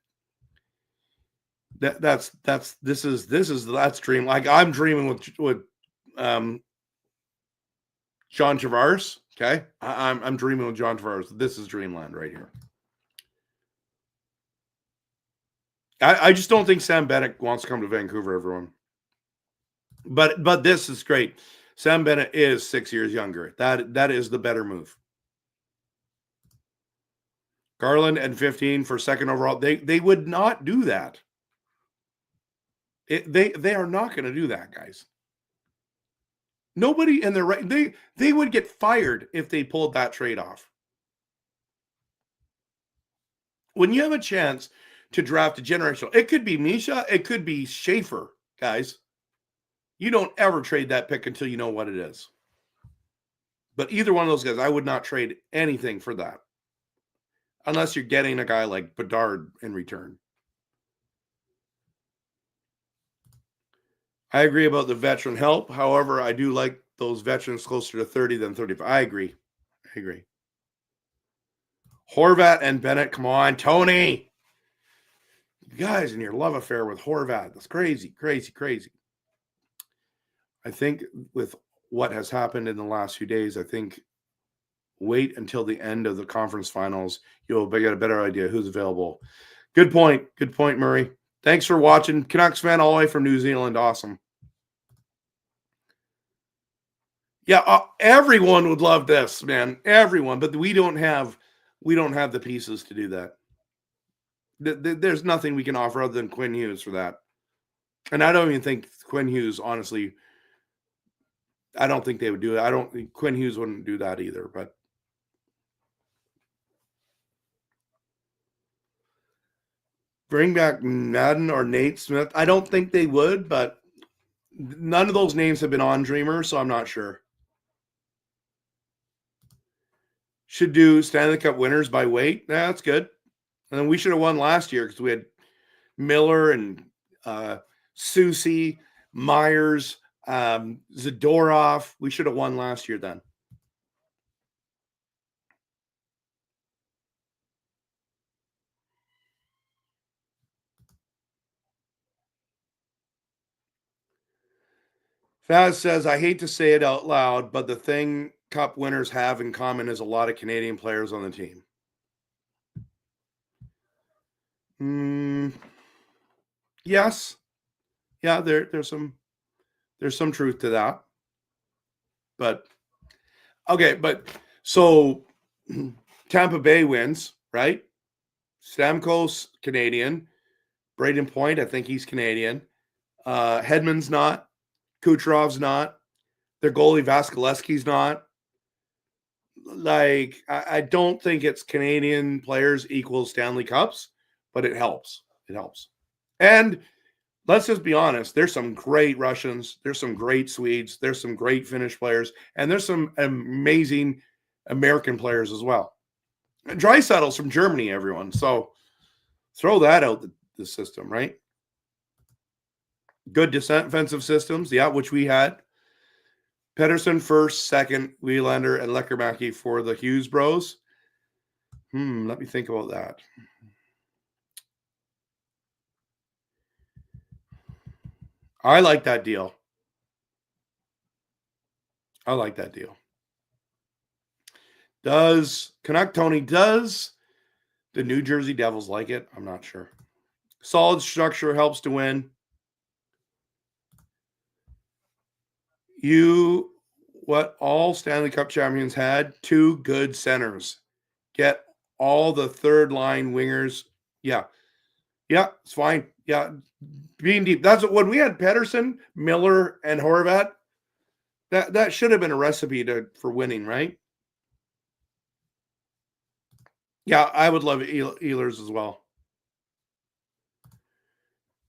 A: dream. Like I'm dreaming with John Tavares. Okay, I'm dreaming with John Tavares. This is dreamland right here. I just don't think Sam Bennett wants to come to Vancouver, everyone. But this is great. Sam Bennett is 6 years younger. That is the better move. Garland and 15 for 2nd overall. They would not do that. They are not going to do that, guys. Nobody in their right, they would get fired if they pulled that trade off. When you have a chance to draft a generational, it could be Misha, it could be Schaefer, guys. You don't ever trade that pick until you know what it is. But either one of those guys, I would not trade anything for that. Unless you're getting a guy like Bedard in return. I agree about the veteran help. However, I do like those veterans closer to 30 than 35. I agree. Horvat and Bennett, come on, Tony. You guys in your love affair with Horvat. That's crazy. I think with what has happened in the last few days, I think wait until the end of the conference finals. You'll get a better idea who's available. Good point, Murray. Thanks for watching. Canucks fan all the way from New Zealand. Awesome. Yeah, everyone would love this, man. Everyone, but we don't have the pieces to do that. There's nothing we can offer other than Quinn Hughes for that. And I don't even think Quinn Hughes, honestly, I don't think they would do it. I don't think Quinn Hughes wouldn't do that either, but bring back Madden or Nate Smith. I don't think they would, but none of those names have been on Dreamer, so I'm not sure. Should do Stanley Cup winners by weight. Yeah, that's good. And then we should have won last year because we had Miller and Susie, Myers, Zadorov. We should have won last year then. Faz says, I hate to say it out loud, but the thing Cup winners have in common is a lot of Canadian players on the team. Yes. Yeah, there's some truth to that. But okay, but so Tampa Bay wins, right? Stamkos, Canadian. Braden Point, I think he's Canadian. Hedman's not. Kucherov's not. Their goalie Vasilevsky's not. Like, I don't think it's Canadian players equals Stanley Cups, but it helps. It helps. And let's just be honest. There's some great Russians. There's some great Swedes. There's some great Finnish players. And there's some amazing American players as well. Dreisaitl's from Germany, everyone. So throw that out the system, right? Good defensive systems, yeah, which we had. Pettersson first, second, Wielander, and Leckermacki for the Hughes bros. Let me think about that. I like that deal. Does Canuck Tony, does the New Jersey Devils like it? I'm not sure. Solid structure helps to win. What all Stanley Cup champions had, 2 good centers. Get all the third line wingers. Yeah, it's fine. Yeah, being deep. That's when we had Pettersson, Miller, and Horvat. That should have been a recipe for winning, right? Yeah, I would love Ehlers as well.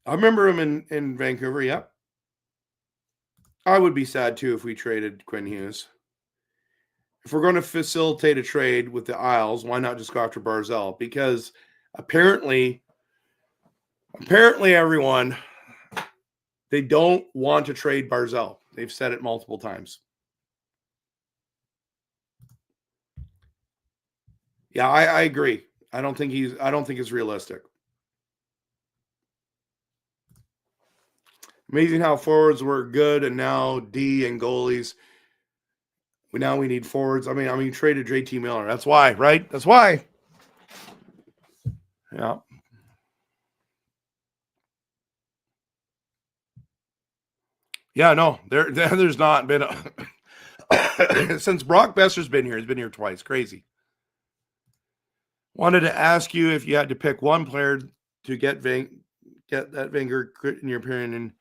A: I remember him in Vancouver. Yeah. I would be sad too if we traded Quinn Hughes. If we're going to facilitate a trade with the Isles, why not just go after Barzal? Because apparently everyone, they don't want to trade Barzal. They've said it multiple times. Yeah, I agree. I don't think it's realistic. Amazing how forwards were good and now D and goalies. Now we need forwards. I mean, traded JT Miller. That's why, right? That's why. Yeah. Yeah, no, there's not been since Brock Besser's been here. He's been here twice. Crazy. Wanted to ask you if you had to pick one player to get that Wenger in your opinion.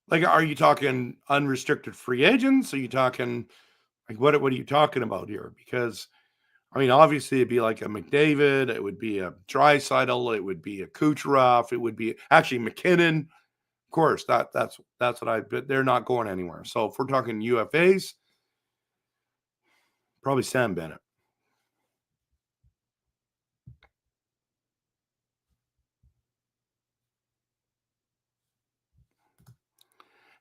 A: Like, are you talking unrestricted free agents? Are you talking like what are you talking about here? Because I mean, obviously it'd be like a McDavid, it would be a Draisaitl, it would be a Kucherov, it would be actually McKinnon. Of course, that's but they're not going anywhere. So if we're talking UFAs, probably Sam Bennett.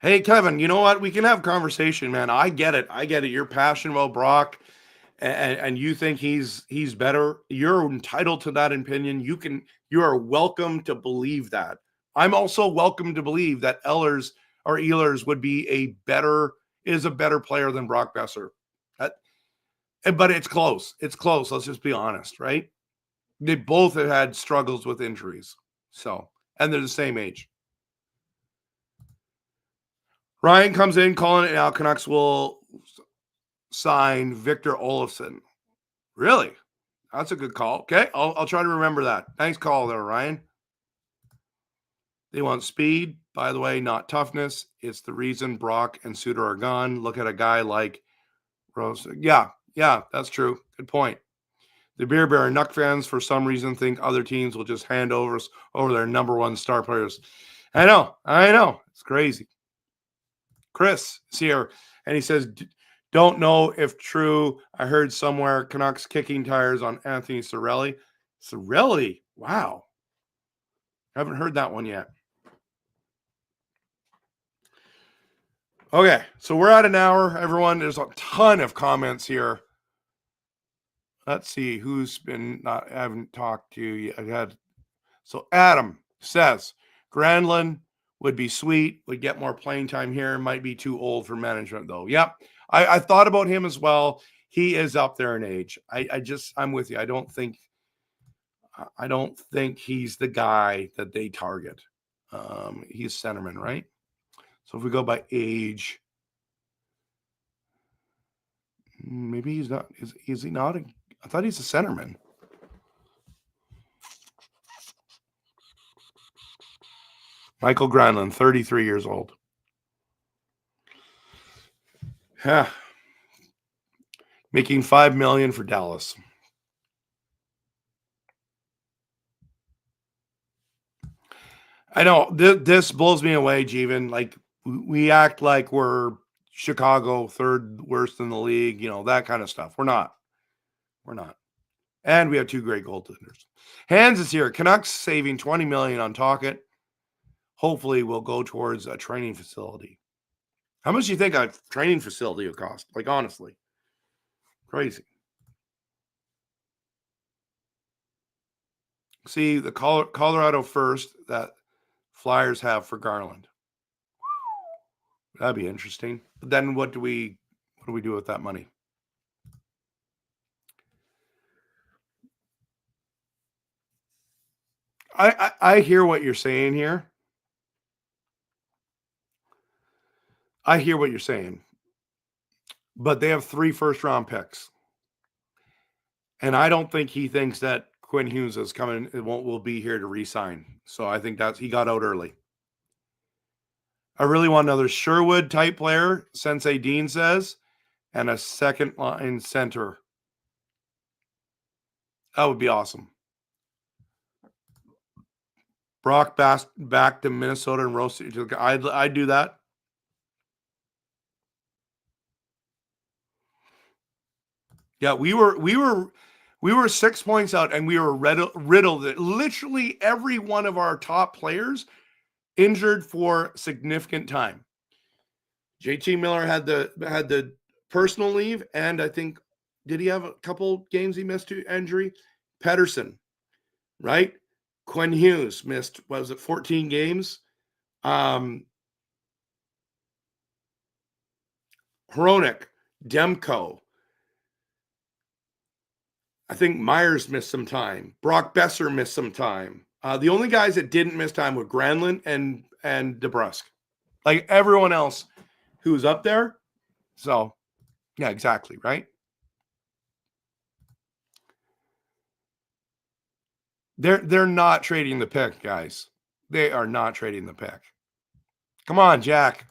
A: Hey, Kevin, you know what? We can have conversation, man. I get it. You're passionate about Brock, and you think he's better. You're entitled to that opinion. You are welcome to believe that. I'm also welcome to believe that Ehlers would be a better player than Brock Besser. But it's close. It's close. Let's just be honest, right? They both have had struggles with injuries. So, and they're the same age. Ryan comes in calling it now. Canucks will sign Victor Olofsson. Really? That's a good call. Okay, I'll try to remember that. Nice call there, Ryan. They want speed, by the way, not toughness. It's the reason Brock and Suter are gone. Look at a guy like Rose. Yeah, that's true. Good point. The Beer Bear and Nuck fans, for some reason, think other teams will just hand over their number one star players. I know. It's crazy. Chris is here, and he says, don't know if true. I heard somewhere Canucks kicking tires on Anthony Cirelli. Cirelli? Wow. I haven't heard that one yet. Okay, so we're at an hour, everyone. There's a ton of comments here. Let's see who's been I haven't talked to you. So Adam says Granlund would be sweet, would get more playing time here. Might be too old for management, though. Yep. I thought about him as well. He is up there in age. I'm with you. I don't think he's the guy that they target. He's centerman, right? So if we go by age, maybe he's not. Is he not? I thought he's a centerman. Michael Granlund, 33 years old. Yeah. Making $5 million for Dallas. I know this blows me away, Jeevan. Like we act like we're Chicago, third worst in the league, that kind of stuff. We're not. And we have two great goaltenders. Hans is here. Canucks saving $20 million on Talkett. Hopefully will go towards a training facility. How much do you think a training facility would cost? Like, honestly. Crazy. See, the Colorado first that Flyers have for Garland. That'd be interesting. But then what do we do with that money? I hear what you're saying here. I hear what you're saying. But they have 3 first-round picks. And I don't think he thinks that Quinn Hughes is coming, will be here to re-sign. So I think he got out early. I really want another Sherwood type player, Sensei Dean says, and a second line center. That would be awesome. Brock back to Minnesota and roast it. I'd do that. Yeah, we were 6 points out, and we were riddled. Literally every one of our top players injured for significant time. JT Miller had the personal leave, and I think did he have a couple games he missed to injury? Pedersen, right? Quinn Hughes missed, was it 14 games? Hronek, Demko. I think Myers missed some time. Brock Besser missed some time. The only guys that didn't miss time were Granlund and DeBrusk. Like everyone else who was up there. So, yeah, exactly, right? They're not trading the pick, guys. They are not trading the pick. Come on, Jack.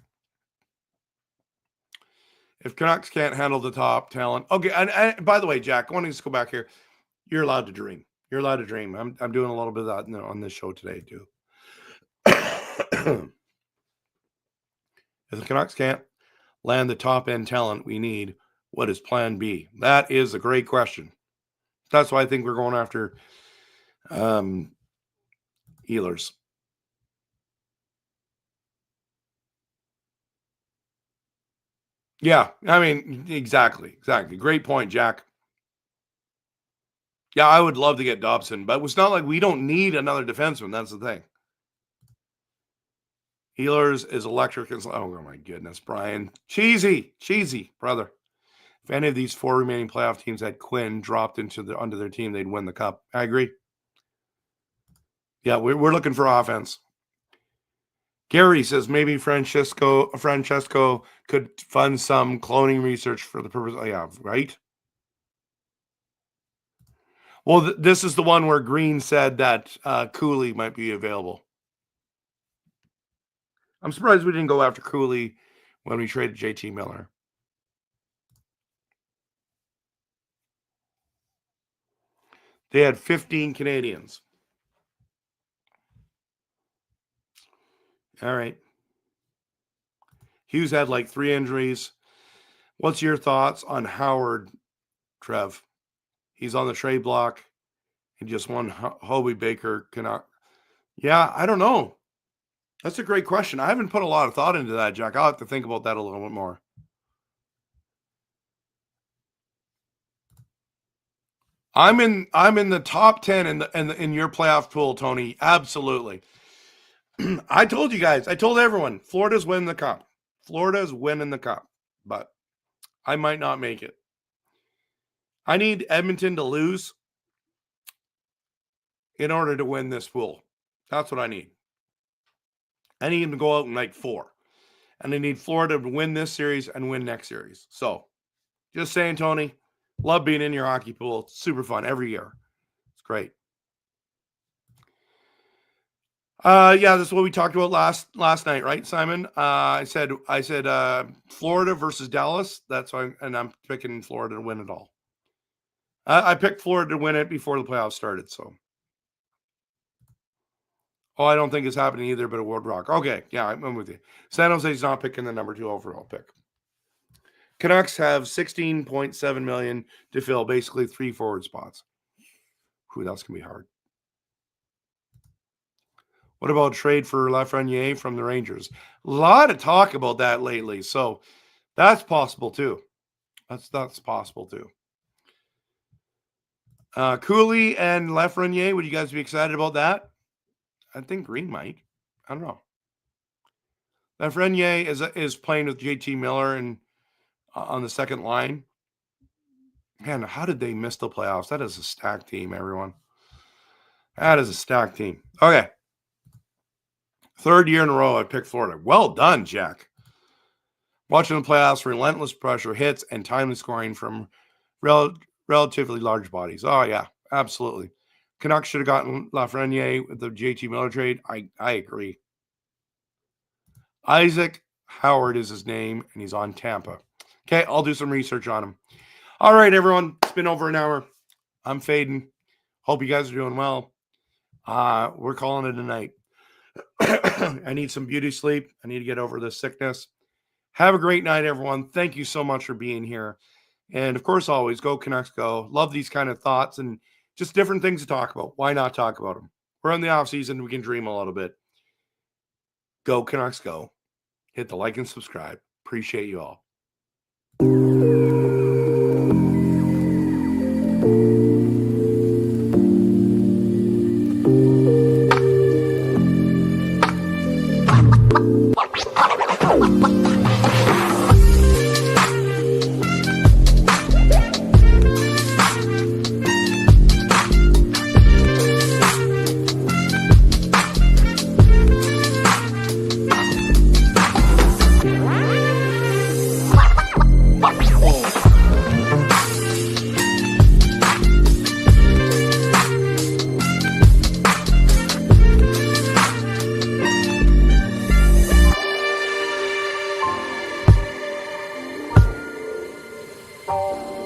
A: If Canucks can't handle the top talent. Okay, and by the way, Jack, I want to just go back here. You're allowed to dream. You're allowed to dream. I'm doing a little bit of that on this show today, too. If the Canucks can't land the top-end talent we need, what is plan B? That is a great question. That's why I think we're going after Oilers. Yeah, I mean, exactly. Great point, Jack. Yeah, I would love to get Dobson, but it's not like we don't need another defenseman. That's the thing. Oilers is electric. Oh, my goodness, Brian. Cheesy, brother. If any of these 4 remaining playoff teams had Quinn dropped under their team, they'd win the cup. I agree. Yeah, we're looking for offense. Gary says maybe Francesco could fund some cloning research for the purpose. Oh, yeah, right? Well, this is the one where Green said that Cooley might be available. I'm surprised we didn't go after Cooley when we traded JT Miller. They had 15 Canadiens. All right. Hughes had like 3 injuries. What's your thoughts on Howard, Trev? He's on the trade block. He just won Hobie Baker. Yeah, I don't know. That's a great question. I haven't put a lot of thought into that, Jack. I'll have to think about that a little bit more. I'm in the top 10 in your playoff pool, Tony. Absolutely. I told you guys. I told everyone. Florida's winning the cup. But I might not make it. I need Edmonton to lose in order to win this pool. That's what I need. I need them to go out in like 4. And I need Florida to win this series and win next series. So, just saying, Tony, love being in your hockey pool. It's super fun every year. It's great. Yeah, this is what we talked about last night, right, Simon? I said Florida versus Dallas. That's why, and I'm picking Florida to win it all. I picked Florida to win it before the playoffs started, so. Oh, I don't think it's happening either, but it would rock. Okay, yeah, I'm with you. San Jose's not picking the number 2 overall pick. Canucks have $16.7 million to fill basically 3 forward spots. Whew, that's going to be hard. What about trade for Lafreniere from the Rangers? A lot of talk about that lately, so that's possible too. That's possible too. Cooley and Lafreniere, would you guys be excited about that? I think Green might. I don't know. Lafreniere is playing with JT Miller and on the second line. Man, how did they miss the playoffs? That is a stacked team, everyone. That is a stacked team. Okay. 3rd year in a row, I picked Florida. Well done, Jack. Watching the playoffs, relentless pressure, hits, and timely scoring from relatively large bodies. Oh, yeah, absolutely. Canucks should have gotten Lafreniere with the JT Miller trade. I agree. Isaac Howard is his name, and he's on Tampa. Okay, I'll do some research on him. All right, everyone. It's been over an hour. I'm fading. Hope you guys are doing well. We're calling it a night. I need some beauty sleep. I need to get over this sickness. Have a great night, everyone. Thank you so much for being here. And, of course, always go Canucks go. Love these kind of thoughts and just different things to talk about. Why not talk about them? We're in the off season. We can dream a little bit. Go Canucks go. Hit the like and subscribe. Appreciate you all.
B: Bye.